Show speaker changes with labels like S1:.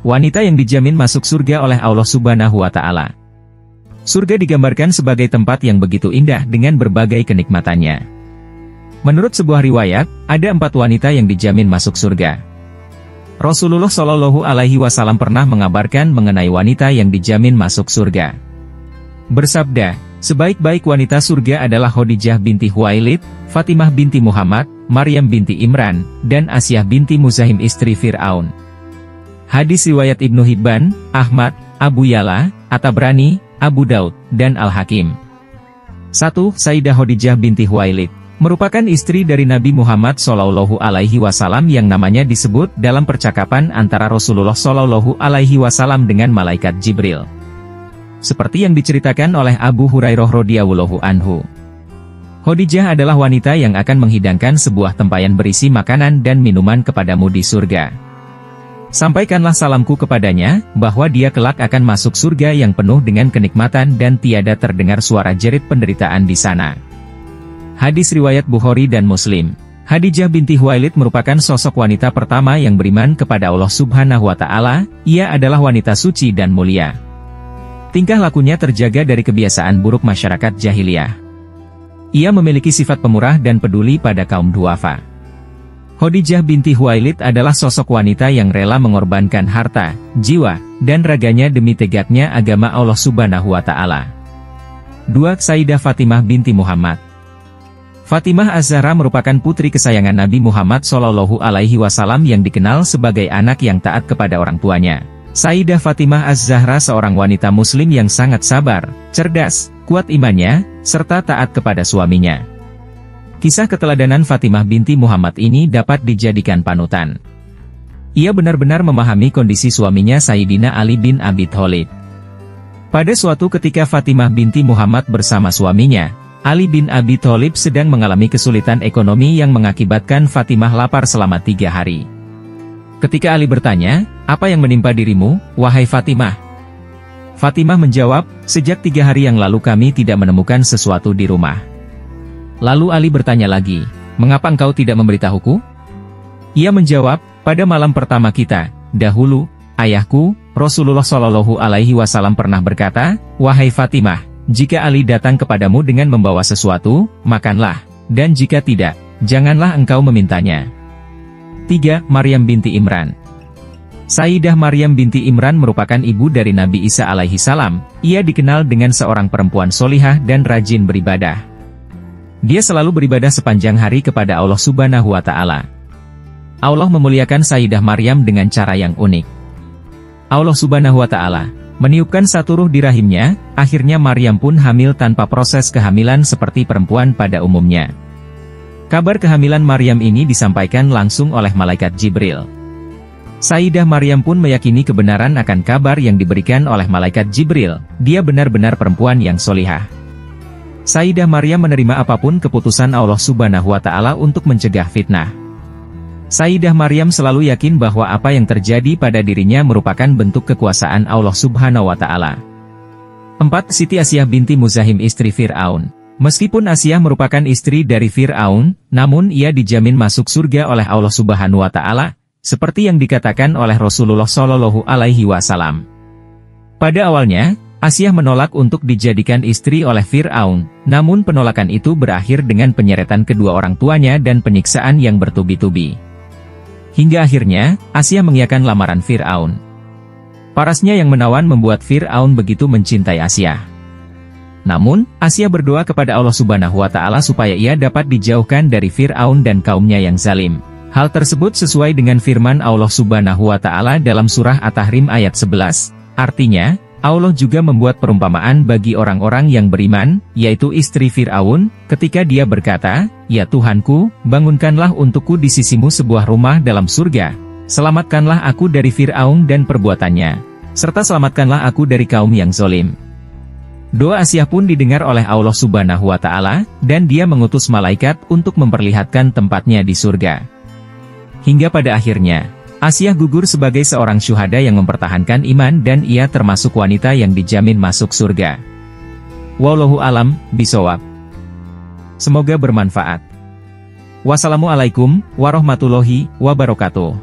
S1: wanita yang dijamin masuk surga oleh Allah Subhanahu wa Ta'ala. Surga digambarkan sebagai tempat yang begitu indah dengan berbagai kenikmatannya. Menurut sebuah riwayat, ada 4 wanita yang dijamin masuk surga. Rasulullah Shallallahu Alaihi Wasallam pernah mengabarkan mengenai wanita yang dijamin masuk surga. Bersabda, sebaik-baik wanita surga adalah Khadijah binti Khuwailid, Fatimah binti Muhammad, Maryam binti Imran, dan Asyah binti Muzahim istri Fir'aun. Hadis riwayat Ibnu Hibban, Ahmad, Abu Ya'la, At-Tabrani, Abu Daud, dan Al-Hakim. 1. Sayyidah Khadijah binti Khuwailid merupakan istri dari Nabi Muhammad Shallallahu Alaihi Wasallam yang namanya disebut dalam percakapan antara Rasulullah Shallallahu Alaihi Wasallam dengan malaikat Jibril. Seperti yang diceritakan oleh Abu Hurairah radhiyallahu anhu. Khadijah adalah wanita yang akan menghidangkan sebuah tempayan berisi makanan dan minuman kepadamu di surga. Sampaikanlah salamku kepadanya, bahwa dia kelak akan masuk surga yang penuh dengan kenikmatan dan tiada terdengar suara jerit penderitaan di sana. Hadis riwayat Bukhari dan Muslim. Khadijah binti Khuwailid merupakan sosok wanita pertama yang beriman kepada Allah Subhanahu wa Ta'ala. Ia adalah wanita suci dan mulia. Tingkah lakunya terjaga dari kebiasaan buruk masyarakat jahiliyah. Ia memiliki sifat pemurah dan peduli pada kaum duafa. Khadijah binti Khuwailid adalah sosok wanita yang rela mengorbankan harta, jiwa, dan raganya demi tegaknya agama Allah Subhanahu wa Ta'ala. 2. Sayyidah Fatimah binti Muhammad. Fatimah Az-Zahra merupakan putri kesayangan Nabi Muhammad Shallallahu Alaihi Wasallam yang dikenal sebagai anak yang taat kepada orang tuanya. Sayyidah Fatimah Az-Zahra seorang wanita muslim yang sangat sabar, cerdas, kuat imannya, serta taat kepada suaminya. Kisah keteladanan Fatimah binti Muhammad ini dapat dijadikan panutan. Ia benar-benar memahami kondisi suaminya Sayyidina Ali bin Abi Thalib. Pada suatu ketika Fatimah binti Muhammad bersama suaminya, Ali bin Abi Thalib sedang mengalami kesulitan ekonomi yang mengakibatkan Fatimah lapar selama 3 hari. Ketika Ali bertanya, "Apa yang menimpa dirimu, wahai Fatimah?" Fatimah menjawab, "Sejak 3 hari yang lalu kami tidak menemukan sesuatu di rumah." Lalu Ali bertanya lagi, "Mengapa engkau tidak memberitahuku?" Ia menjawab, "Pada malam pertama kita, dahulu, ayahku, Rasulullah Shallallahu Alaihi Wasallam pernah berkata, 'Wahai Fatimah, jika Ali datang kepadamu dengan membawa sesuatu, makanlah, dan jika tidak, janganlah engkau memintanya.'" 3. Maryam binti Imran. Sayyidah Maryam binti Imran merupakan ibu dari Nabi Isa alaihi salam. Ia dikenal dengan seorang perempuan solihah dan rajin beribadah. Dia selalu beribadah sepanjang hari kepada Allah Subhanahu wa Ta'ala. Allah memuliakan Sayyidah Maryam dengan cara yang unik. Allah Subhanahu wa Ta'ala meniupkan satu ruh di rahimnya, akhirnya Maryam pun hamil tanpa proses kehamilan seperti perempuan pada umumnya. Kabar kehamilan Maryam ini disampaikan langsung oleh malaikat Jibril. Sayyidah Maryam pun meyakini kebenaran akan kabar yang diberikan oleh malaikat Jibril, dia benar-benar perempuan yang solihah. Sayyidah Maryam menerima apapun keputusan Allah Subhanahu wa Ta'ala untuk mencegah fitnah. Sayyidah Maryam selalu yakin bahwa apa yang terjadi pada dirinya merupakan bentuk kekuasaan Allah Subhanahu wa Ta'ala. 4. Siti Asyah binti Muzahim istri Fir'aun. Meskipun Asyah merupakan istri dari Fir'aun, namun ia dijamin masuk surga oleh Allah Subhanahu wa Ta'ala, seperti yang dikatakan oleh Rasulullah Shallallahu Alaihi Wasallam. Pada awalnya, Asyah menolak untuk dijadikan istri oleh Fir'aun, namun penolakan itu berakhir dengan penyeretan kedua orang tuanya dan penyiksaan yang bertubi-tubi. Hingga akhirnya, Asyah mengiyakan lamaran Fir'aun. Parasnya yang menawan membuat Fir'aun begitu mencintai Asyah. Namun, Asyah berdoa kepada Allah Subhanahu wa Ta'ala supaya ia dapat dijauhkan dari Fir'aun dan kaumnya yang zalim. Hal tersebut sesuai dengan firman Allah Subhanahu wa Ta'ala dalam surah At-Tahrim ayat 11, artinya, Allah juga membuat perumpamaan bagi orang-orang yang beriman, yaitu istri Fir'aun, ketika dia berkata, "Ya Tuhanku, bangunkanlah untukku di sisimu sebuah rumah dalam surga, selamatkanlah aku dari Fir'aun dan perbuatannya, serta selamatkanlah aku dari kaum yang zalim." Doa Asyah pun didengar oleh Allah Subhanahu wa Ta'ala, dan dia mengutus malaikat untuk memperlihatkan tempatnya di surga. Hingga pada akhirnya, Asyah gugur sebagai seorang syuhada yang mempertahankan iman dan ia termasuk wanita yang dijamin masuk surga. Wallahu alam bishawab. Semoga bermanfaat. Wassalamualaikum warahmatullahi wabarakatuh.